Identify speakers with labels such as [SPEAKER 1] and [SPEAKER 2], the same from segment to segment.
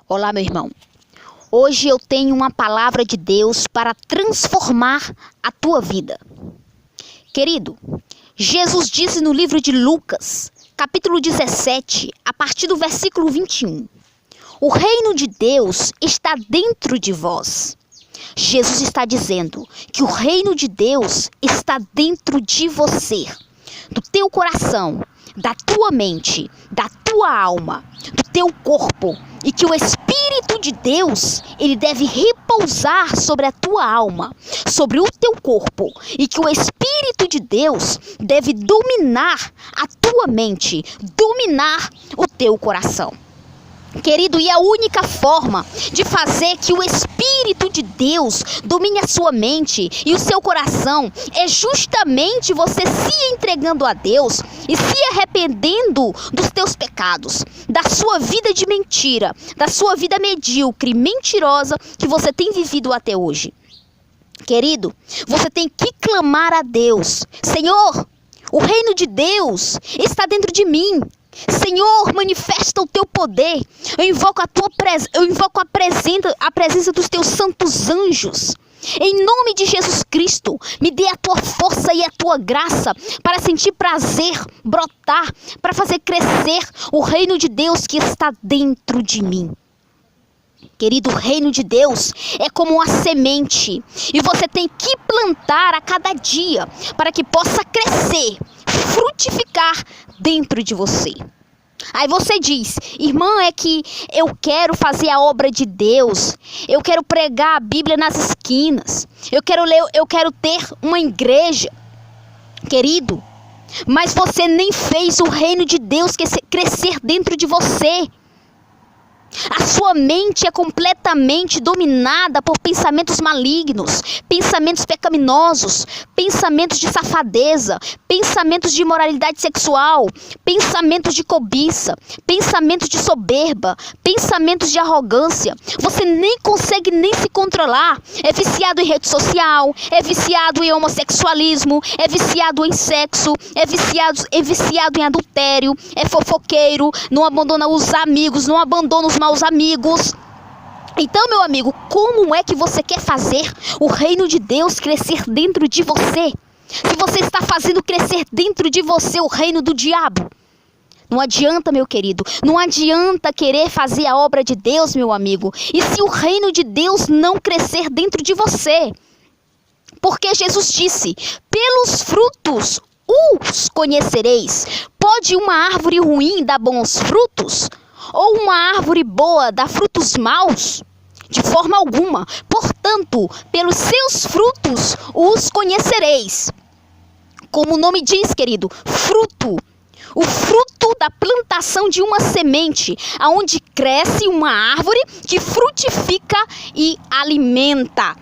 [SPEAKER 1] Olá, meu irmão. Hoje eu tenho uma palavra de Deus para transformar a tua vida. Querido, Jesus disse no livro de Lucas, capítulo 17, a partir do versículo 21. O reino de Deus está dentro de vós. Jesus está dizendo que o reino de Deus está dentro de você, do teu coração, da tua mente, da tua alma, do teu corpo, e que o Espírito de Deus, ele deve repousar sobre a tua alma, sobre o teu corpo, e que o Espírito de Deus deve dominar a tua mente, dominar o teu coração. Querido, e a única forma de fazer que o Espírito de Deus domine a sua mente e o seu coração é justamente você se entregando a Deus e se arrependendo dos teus pecados, da sua vida de mentira, da sua vida medíocre, mentirosa que você tem vivido até hoje. Querido, você tem que clamar a Deus: Senhor, o reino de Deus está dentro de mim. Senhor, manifesta o teu poder. Eu invoco a presença dos teus santos anjos. Em nome de Jesus Cristo, me dê a tua força e a tua graça para sentir prazer, brotar, para fazer crescer o reino de Deus que está dentro de mim. Querido, o reino de Deus é como uma semente e você tem que plantar a cada dia para que possa crescer, frutificar dentro de você. Aí você diz: irmã, é que eu quero fazer a obra de Deus, eu quero pregar a Bíblia nas esquinas, eu quero ter uma igreja. Querido, mas você nem fez o reino de Deus crescer dentro de você. A sua mente é completamente dominada por pensamentos malignos, pensamentos pecaminosos, pensamentos de safadeza, pensamentos de imoralidade sexual, pensamentos de cobiça, pensamentos de soberba, pensamentos de arrogância. Você nem consegue nem se controlar. É viciado em rede social, é viciado em homossexualismo, é viciado em sexo, é viciado em adultério, é fofoqueiro, não abandona os amigos, não abandona os maus amigos. Então, meu amigo, como é que você quer fazer o reino de Deus crescer dentro de você, se você está fazendo crescer dentro de você o reino do diabo? Não adianta, meu querido, não adianta querer fazer a obra de Deus, meu amigo, e se o reino de Deus não crescer dentro de você. Porque Jesus disse: pelos frutos os conhecereis. Pode uma árvore ruim dar bons frutos? Ou uma árvore boa dá frutos maus? De forma alguma. Portanto, pelos seus frutos os conhecereis. Como o nome diz, querido, fruto. O fruto da plantação de uma semente, aonde cresce uma árvore que frutifica e alimenta.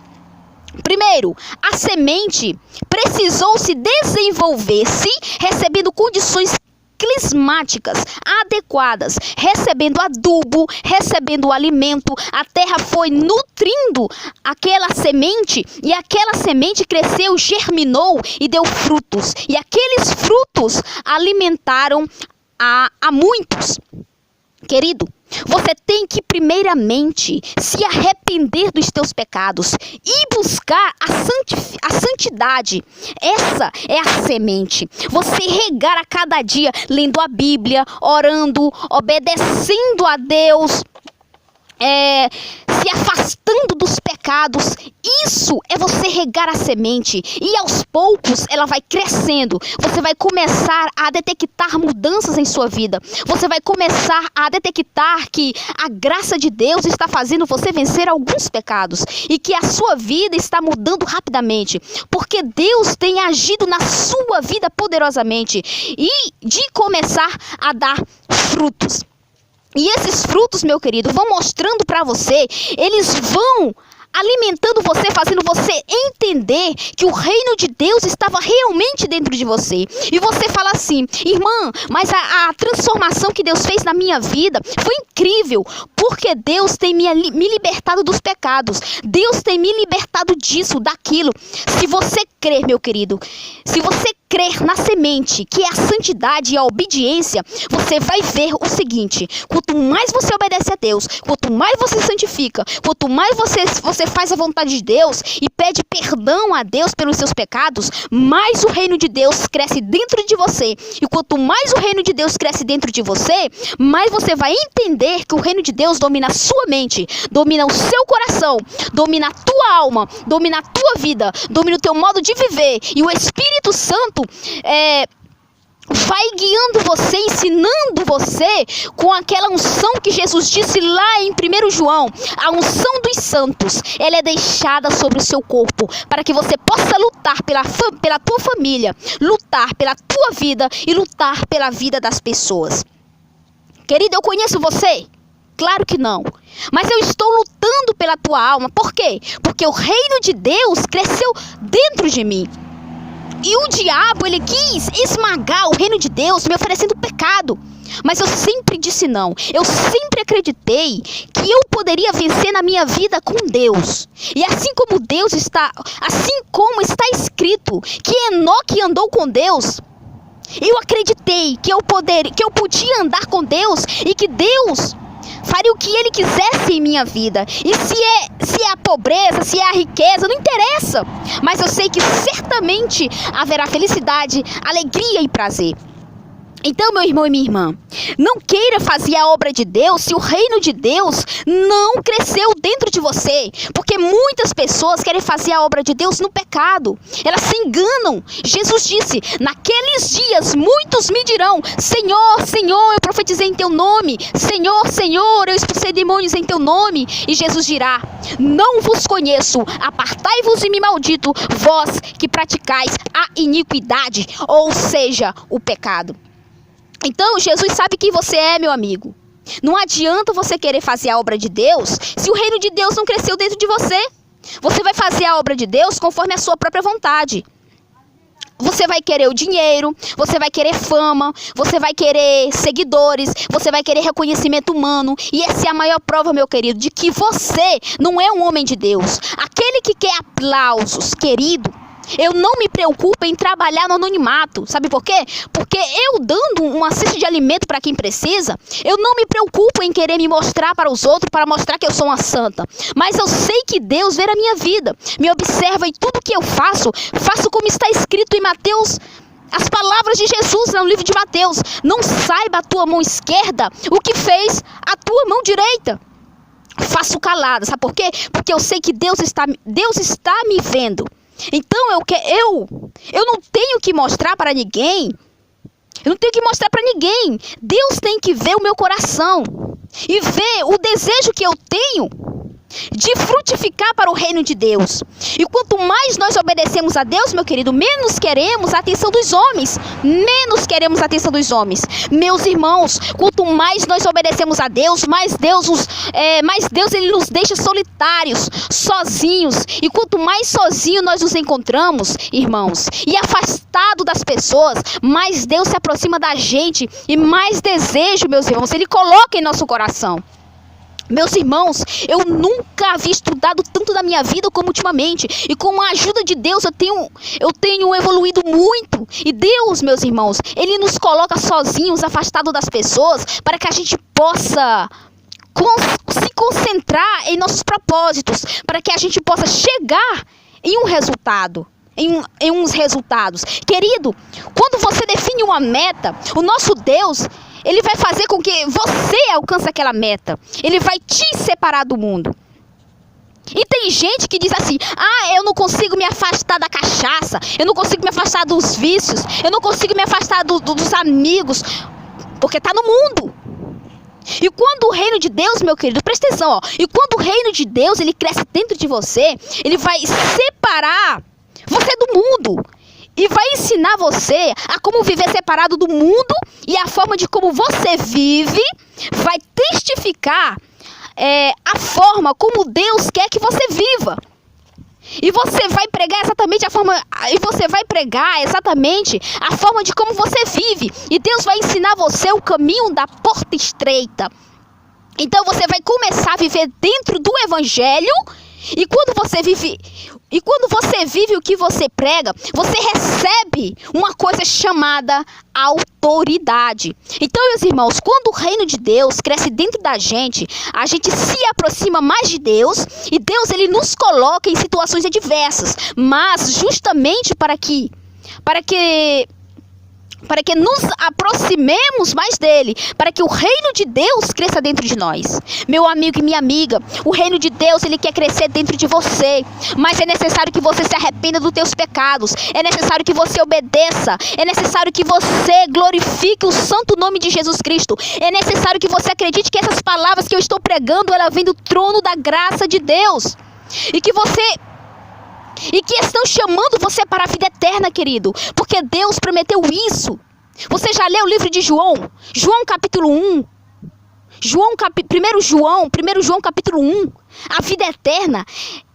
[SPEAKER 1] Primeiro, a semente precisou se desenvolver-se, recebendo condições climáticas adequadas, recebendo adubo, recebendo alimento. A terra foi nutrindo aquela semente e aquela semente cresceu, germinou e deu frutos. E aqueles frutos alimentaram a muitos. Querido, você tem que primeiramente se arrepender dos teus pecados e buscar a santidade. Essa é a semente. Você regar a cada dia, lendo a Bíblia, orando, obedecendo a Deus, se afastando dos pecados. Isso é você regar a semente e aos poucos ela vai crescendo. Você vai começar a detectar mudanças em sua vida. Você vai começar a detectar que a graça de Deus está fazendo você vencer alguns pecados e que a sua vida está mudando rapidamente, porque Deus tem agido na sua vida poderosamente e de começar a dar frutos. E esses frutos, meu querido, vão mostrando para você, eles vão alimentando você, fazendo você entender que o reino de Deus estava realmente dentro de você. E você fala assim: irmã, mas a transformação que Deus fez na minha vida foi incrível, porque Deus tem me libertado dos pecados. Deus tem me libertado disso, daquilo. Se você crer, meu querido, se você crer na semente, que é a santidade e a obediência, você vai ver o seguinte: quanto mais você obedece a Deus, quanto mais você se santifica, quanto mais você faz a vontade de Deus e pede perdão a Deus pelos seus pecados, mais o reino de Deus cresce dentro de você. E quanto mais o reino de Deus cresce dentro de você, mais você vai entender que o reino de Deus domina a sua mente, domina o seu coração, domina a tua alma, domina a tua vida, domina o teu modo de viver. E o Espírito Santo vai guiando você, ensinando você com aquela unção que Jesus disse lá em 1 João. A unção dos santos, ela é deixada sobre o seu corpo, para que você possa lutar pela tua família, lutar pela tua vida e lutar pela vida das pessoas. Querido, eu conheço você? Claro que não. Mas eu estou lutando pela tua alma. Por quê? Porque o reino de Deus cresceu dentro de mim. E o diabo, ele quis esmagar o reino de Deus, me oferecendo pecado. Mas eu sempre disse não. Eu sempre acreditei que eu poderia vencer na minha vida com Deus. E assim como está escrito que Enoque andou com Deus, eu acreditei que eu podia andar com Deus e que Deus faria o que Ele quisesse em minha vida. E se é a pobreza, se é a riqueza, não interessa. Mas eu sei que certamente haverá felicidade, alegria e prazer. Então, meu irmão e minha irmã, não queira fazer a obra de Deus se o reino de Deus não cresceu dentro de você. Porque muitas pessoas querem fazer a obra de Deus no pecado. Elas se enganam. Jesus disse: naqueles dias muitos me dirão: Senhor, Senhor, eu profetizei em teu nome. Senhor, Senhor, eu expulsei demônios em teu nome. E Jesus dirá: não vos conheço, apartai-vos de mim, maldito, vós que praticais a iniquidade, ou seja, o pecado. Então, Jesus sabe quem você é, meu amigo. Não adianta você querer fazer a obra de Deus se o reino de Deus não cresceu dentro de você. Você vai fazer a obra de Deus conforme a sua própria vontade. Você vai querer o dinheiro, você vai querer fama, você vai querer seguidores, você vai querer reconhecimento humano. E essa é a maior prova, meu querido, de que você não é um homem de Deus. Aquele que quer aplausos, querido, eu não me preocupo em trabalhar no anonimato. Sabe por quê? Porque eu dando uma cesta de alimento para quem precisa, eu não me preocupo em querer me mostrar para os outros, para mostrar que eu sou uma santa. Mas eu sei que Deus vê a minha vida, me observa em tudo que eu faço como está escrito em Mateus. As palavras de Jesus no livro de Mateus: não saiba a tua mão esquerda o que fez a tua mão direita. Faço calada. Sabe por quê? Porque eu sei que Deus está me vendo. Então eu não tenho que mostrar para ninguém. Eu não tenho que mostrar para ninguém. Deus tem que ver o meu coração e ver o desejo que eu tenho de frutificar para o reino de Deus. E quanto mais nós obedecemos a Deus, meu querido, menos queremos a atenção dos homens. Menos queremos a atenção dos homens. Meus irmãos, quanto mais nós obedecemos a Deus, mais Deus ele nos deixa solitários, sozinhos. E quanto mais sozinho nós nos encontramos, irmãos, e afastado das pessoas, mais Deus se aproxima da gente e mais desejo, meus irmãos, Ele coloca em nosso coração. Meus irmãos, eu nunca havia estudado tanto na minha vida como ultimamente. E com a ajuda de Deus eu tenho evoluído muito. E Deus, meus irmãos, Ele nos coloca sozinhos, afastados das pessoas, para que a gente possa se concentrar em nossos propósitos, para que a gente possa chegar em um resultado. Em uns resultados. Querido, quando você define uma meta, o nosso Deus, Ele vai fazer com que você alcance aquela meta. Ele vai te separar do mundo. E tem gente que diz assim: eu não consigo me afastar da cachaça, eu não consigo me afastar dos vícios, eu não consigo me afastar dos amigos, porque está no mundo. E quando o reino de Deus, meu querido, presta atenção, e quando o reino de Deus, ele cresce dentro de você, ele vai separar você do mundo. E vai ensinar você a como viver separado do mundo. E a forma de como você vive vai testificar a forma como Deus quer que você viva. E você vai pregar exatamente a forma de como você vive. E Deus vai ensinar você o caminho da porta estreita. Então você vai começar a viver dentro do Evangelho E quando você vive o que você prega, você recebe uma coisa chamada autoridade. Então, meus irmãos, quando o reino de Deus cresce dentro da gente, a gente se aproxima mais de Deus, e Deus, ele nos coloca em situações adversas, mas justamente para que nos aproximemos mais dele, para que o reino de Deus cresça dentro de nós. Meu amigo e minha amiga, o reino de Deus, ele quer crescer dentro de você, mas é necessário que você se arrependa dos teus pecados, é necessário que você obedeça, é necessário que você glorifique o santo nome de Jesus Cristo, é necessário que você acredite que essas palavras que eu estou pregando, ela vem do trono da graça de Deus, e que estão chamando você para a vida eterna, querido, porque Deus prometeu isso. Você já leu o livro de João? João capítulo 1. 1 João capítulo 1. A vida eterna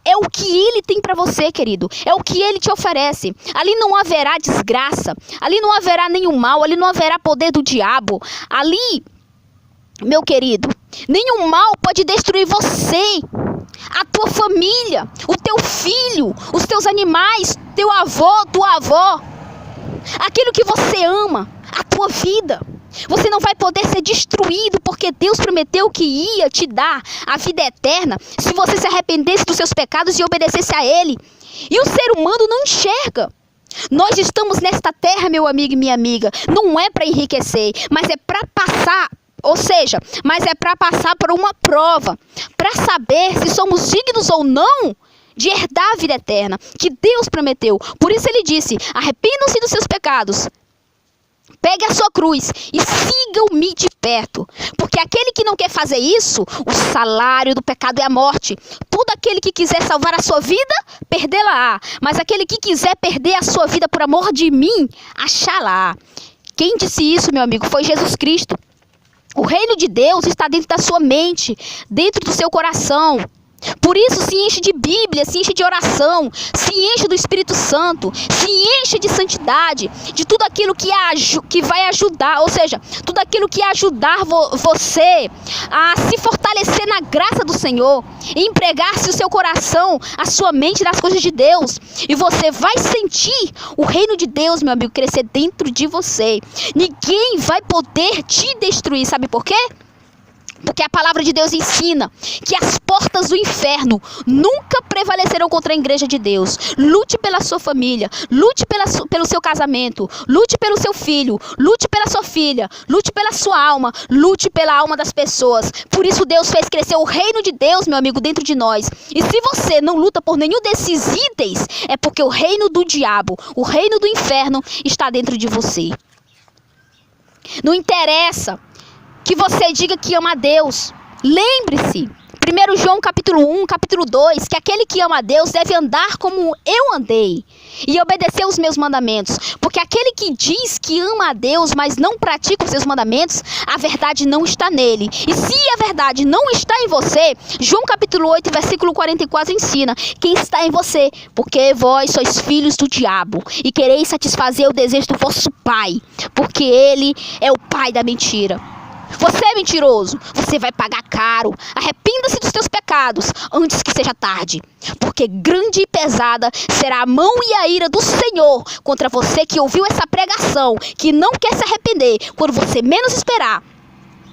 [SPEAKER 1] é o que ele tem para você, querido. É o que ele te oferece. Ali não haverá desgraça. Ali não haverá nenhum mal. Ali não haverá poder do diabo. Ali, meu querido, nenhum mal pode destruir você, a tua família, o teu filho, os teus animais, teu avô, tua avó, aquilo que você ama, a tua vida. Você não vai poder ser destruído, porque Deus prometeu que ia te dar a vida eterna se você se arrependesse dos seus pecados e obedecesse a Ele. E o ser humano não enxerga. Nós estamos nesta terra, meu amigo e minha amiga, não é para enriquecer, mas é para passar. Mas é para passar por uma prova, para saber se somos dignos ou não de herdar a vida eterna, que Deus prometeu. Por isso ele disse: arrependam-se dos seus pecados, pegue a sua cruz e sigam-me de perto. Porque aquele que não quer fazer isso, o salário do pecado é a morte. Todo aquele que quiser salvar a sua vida, perdê-la-á. Mas aquele que quiser perder a sua vida por amor de mim, achá-la-á. Quem disse isso, meu amigo, foi Jesus Cristo. O reino de Deus está dentro da sua mente, dentro do seu coração. Por isso se enche de Bíblia, se enche de oração, se enche do Espírito Santo, se enche de santidade, de tudo aquilo que vai ajudar, tudo aquilo que ajudar você a se fortalecer na graça do Senhor, e empregar-se o seu coração, a sua mente nas coisas de Deus, e você vai sentir o reino de Deus, meu amigo, crescer dentro de você. Ninguém vai poder te destruir, sabe por quê? Porque a palavra de Deus ensina que as portas do inferno nunca prevalecerão contra a igreja de Deus. Lute pela sua família, lute pelo seu casamento, lute pelo seu filho, lute pela sua filha, lute pela sua alma, lute pela alma das pessoas. Por isso Deus fez crescer o reino de Deus, meu amigo, dentro de nós. E se você não luta por nenhum desses itens, é porque o reino do diabo, o reino do inferno está dentro de você. Não interessa que você diga que ama a Deus. Lembre-se, 1 João capítulo 1, capítulo 2, que aquele que ama a Deus deve andar como eu andei e obedecer os meus mandamentos. Porque aquele que diz que ama a Deus, mas não pratica os seus mandamentos, a verdade não está nele. E se a verdade não está em você, João capítulo 8, versículo 44 ensina: quem está em você? Porque vós sois filhos do diabo e quereis satisfazer o desejo do vosso pai, porque ele é o pai da mentira. Você é mentiroso, você vai pagar caro. Arrependa-se dos teus pecados antes que seja tarde, porque grande e pesada será a mão e a ira do Senhor contra você que ouviu essa pregação, que não quer se arrepender. Quando você menos esperar,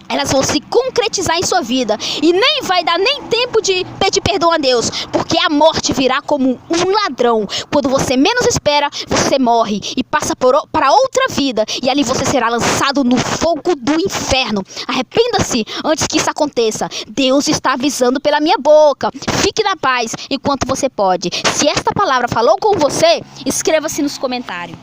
[SPEAKER 1] elas vão se concretizar em sua vida, e nem vai dar nem tempo de pedir perdão a Deus, porque a morte virá como um ladrão. Quando você menos espera, você morre e passa para outra vida, e ali você será lançado no fogo do inferno. Arrependa-se antes que isso aconteça. Deus está avisando pela minha boca. Fique na paz enquanto você pode. Se esta palavra falou com você, escreva-se nos comentários.